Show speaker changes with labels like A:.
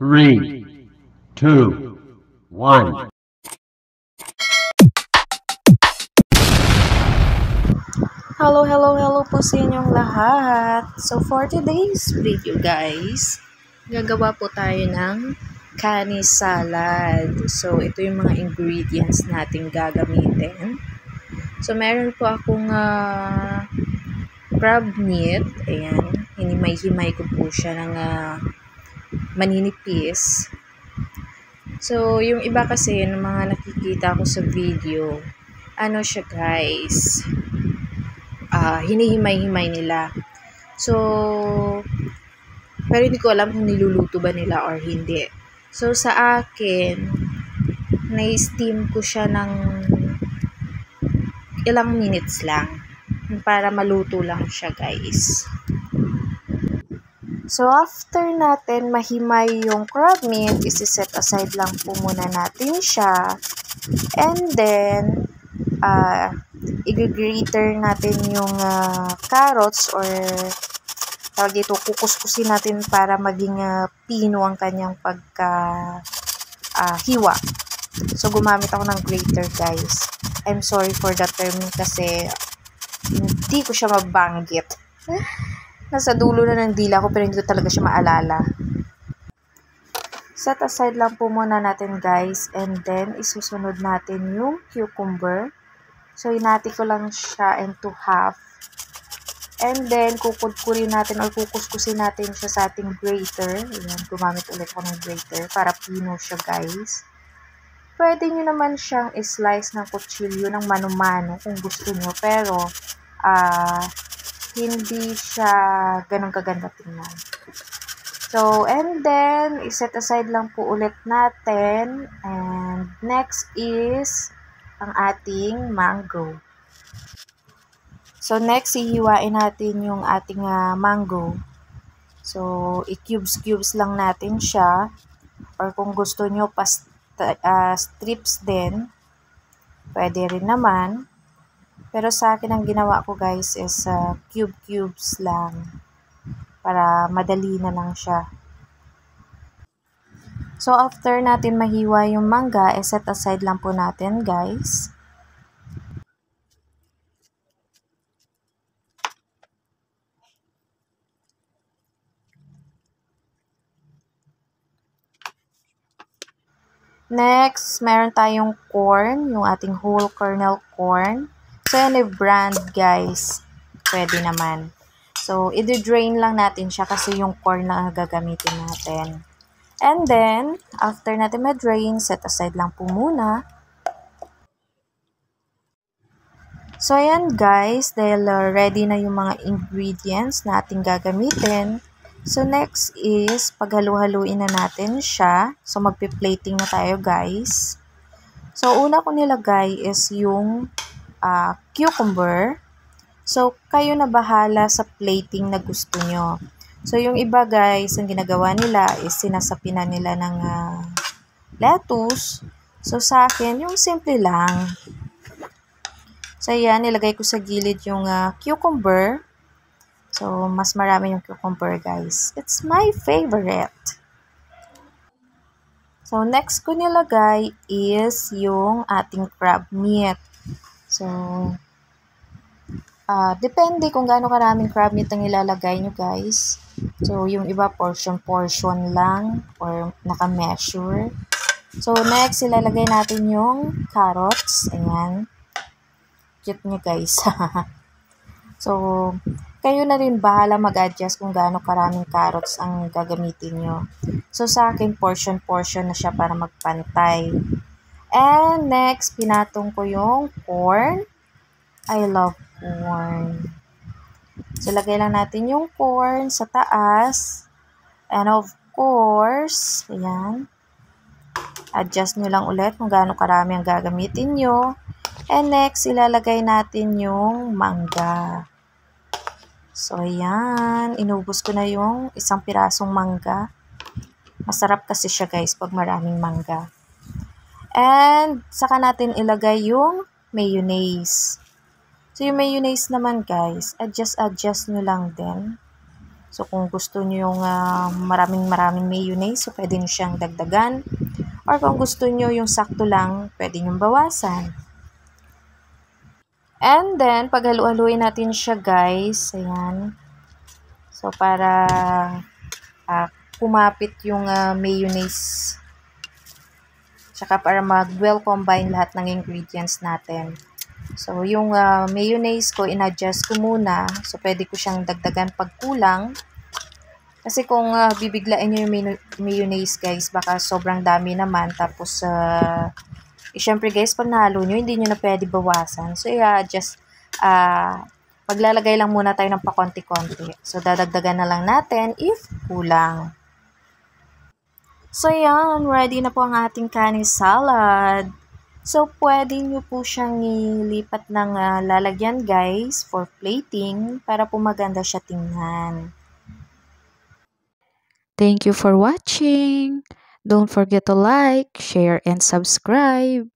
A: 3, 2, 1.
B: Hello po sa inyong lahat. So for today's video guys, gagawa po tayo ng kani salad. So ito yung mga ingredients natin gagamitin. So meron po akong crab meat. Ayan, hinimay-himay ko po siya ng maninipis. So yung iba kasi ng mga nakikita ko sa video, ano siya guys, hinihimay-himay nila. So, pero hindi ko alam kung niluluto ba nila or hindi. So, sa akin, na-steam ko siya ng ilang minutes lang para maluto lang siya, guys. So, after natin mahimay yung crab meat, isi-set aside lang po muna natin siya. And then, i-grater natin yung carrots or tawag dito, kukuskusin natin para maging pino ang kanyang hiwa. So, gumamit ako ng grater, guys. I'm sorry for the term kasi hindi ko siya mabanggit. Nasa dulo na ng dila ko pero hindi ko talaga siya maalala. Set aside lang po muna natin, guys. And then, isusunod natin yung cucumber. So, hinati ko lang siya into half. And then, kukudkurin natin or kukuskusin natin siya sa ating grater. Ayan, gumamit ulit ako ng grater para pino siya, guys. Pwede nyo naman siyang slice ng kutsilyo ng mano-mano kung gusto nyo. Pero, hindi siya ganun kaganda tingnan. So, and then, iset aside lang po ulit natin. And next is ang ating mango. So, next, ihiwain natin yung ating mango. So, i-cubes lang natin siya. Or kung gusto nyo, strips din. Pwede rin naman. Pero sa akin, ang ginawa ko guys is cubes lang. Para madali na lang siya. So, after natin mahiwa yung mangga, set aside lang po natin, guys. Next, meron tayong corn, yung ating whole kernel corn. So, any brand, guys, pwede naman. So, i-drain lang natin siya kasi yung corn lang ang gagamitin natin. And then, after natin ma-drain, set aside lang po muna. So, ayan guys, dahil ready na yung mga ingredients na ating gagamitin. So, next is, paghalu-haluin na natin siya. So, magpi-plating na tayo guys. So, una ko nilagay is yung cucumber. So, kayo na bahala sa plating na gusto nyo. So, yung iba guys, ang ginagawa nila is sinasapinan nila ng lettuce. So, sa akin, yung simple lang. So, yan, nilagay ko sa gilid yung cucumber. So, mas marami yung cucumber, guys. It's my favorite. So, next ko nilagay is yung ating crab meat. So, depende kung gaano karaming crab meat ang ilalagay nyo, guys. So, yung iba portion lang or naka-measure. So, next, ilalagay natin yung carrots. Ayan. Cute nyo, guys. So, kayo na rin bahala mag-adjust kung gaano karaming carrots ang gagamitin nyo. So, sa akin, portion na siya para magpantay. And next, pinatong ko yung corn. I love corn. So, lagay lang natin yung corn sa taas. And of course, ayan. Adjust nyo lang ulit kung gaano karami ang gagamitin nyo. And next, ilalagay natin yung mangga. So, ayan. Inubos ko na yung isang pirasong mangga. Masarap kasi siya guys pag maraming mangga. And, saka natin ilagay yung mayonnaise. So, yung mayonnaise naman guys, adjust nyo lang din. So, kung gusto nyo yung maraming mayonnaise, so pwede nyo siyang dagdagan. Or kung gusto nyo yung sakto lang, pwede nyo bawasan. And then, paghalu-haluin natin siya guys. Ayan. So, para kumapit yung mayonnaise. Tsaka para mag-well combine lahat ng ingredients natin. So, yung mayonnaise ko, in-adjust ko muna. So, pwede ko siyang dagdagan pag kulang. Kasi kung bibiglain nyo yung mayonnaise, guys, baka sobrang dami naman. Tapos, syempre, guys, pag nahalo nyo, hindi nyo na pwede bawasan. So, just maglalagay lang muna tayo ng pakonti-konti. So, dadagdagan na lang natin if kulang. So, yan. Ready na po ang ating kanin salad. So, pwede nyo po siyang ilipat ng lalagyan, guys, for plating para po maganda siya tingnan. Thank you for watching. Don't forget to like, share, and subscribe.